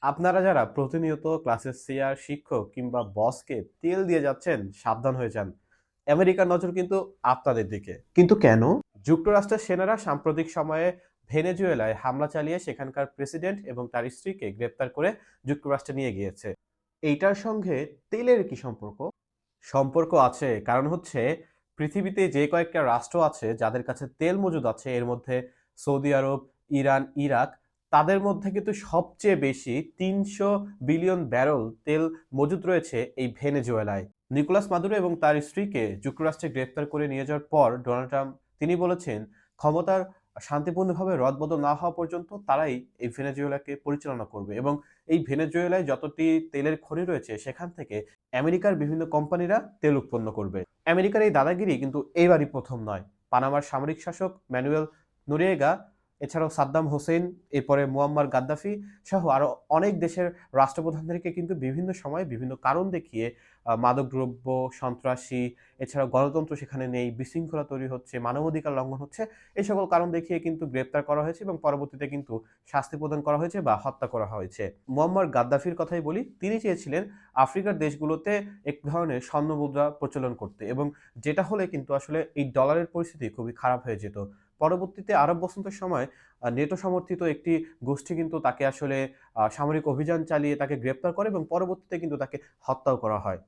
আপনারা যারা প্রতিনিয়ত ক্লাসের সিআর, শিক্ষক কিংবা বসকে তেল দিয়ে যাচ্ছেন, সাবধান হয়ে যান। আমেরিকার নজর কিন্তু আপনাদের দিকে। কিন্তু কেন? যুক্তরাষ্ট্রের সেনারা সাম্প্রতিক সময়ে ভেনেজুয়েলায় হামলা চালিয়ে সেখানকার প্রেসিডেন্ট এবং তার স্ত্রীকে গ্রেপ্তার করে যুক্তরাষ্ট্রে নিয়ে গিয়েছে। এইটার সঙ্গে তেলের কি সম্পর্ক? সম্পর্ক আছে। কারণ হচ্ছে পৃথিবীতে যে কয়েকটা রাষ্ট্র আছে যাদের কাছে তেল মজুদ আছে এর মধ্যে সৌদি আরব, ইরান, ইরাক তাদের মধ্যে কিন্তু সবচেয়ে বেশি ৩০০ বিলিয়ন ব্যারেল তেল মজুদ রয়েছে এই ভেনেজুয়েলায়। নিকোলাস মাদুরো এবং তার স্ত্রীকে যুক্তরাষ্ট্রে গ্রেপ্তার করে নিয়ে যাওয়ার পর ডোনাল্ড ট্রাম্প তিনি বলেছেন ক্ষমতার শান্তিপূর্ণভাবে রদবদল না হওয়া পর্যন্ত তারাই এই ভেনেজুয়েলাকে পরিচালনা করবে এবং এই ভেনেজুয়েলায় যতটি তেলের খনি রয়েছে সেখান থেকে আমেরিকার বিভিন্ন কোম্পানিরা তেল উৎপন্ন করবে। আমেরিকার এই দাদাগিরি কিন্তু এইবারই প্রথম নয়। পানামার সামরিক শাসক ম্যানুয়েল নোরিয়েগা, এছাড়াও সাদ্দাম হোসেন, এরপরে মুয়াম্মার গাদ্দাফি সহ আরো অনেক দেশের রাষ্ট্রপ্রধানদেরকে কিন্তু বিভিন্ন সময় বিভিন্ন কারণ দেখিয়ে মাদকদ্রব্য, সন্ত্রাসী, এছাড়াও গণতন্ত্র সেখানে নেই, বিশৃঙ্খলা তৈরি হচ্ছে, মানবাধিকার লঙ্ঘন হচ্ছে, এই সকল কারণ দেখিয়ে কিন্তু গ্রেপ্তার করা হয়েছে এবং পরবর্তীতে কিন্তু শাস্তি প্রদান করা হয়েছে বা হত্যা করা হয়েছে। মুয়াম্মার গাদ্দাফির কথাই বলি, তিনি চেয়েছিলেন আফ্রিকার দেশগুলোতে এক ধরনের স্বর্ণ মুদ্রা প্রচলন করতে এবং যেটা হলে কিন্তু আসলে এই ডলারের পরিস্থিতি খুবই খারাপ হয়ে যেত। পরবর্তীতে আরব বসন্তের সময় নেটো সমর্থিত একটি গোষ্ঠী কিন্তু তাকে আসলে সামরিক অভিযান চালিয়ে তাকে গ্রেপ্তার করে এবং পরবর্তীতে কিন্তু তাকে হত্যাও করা হয়।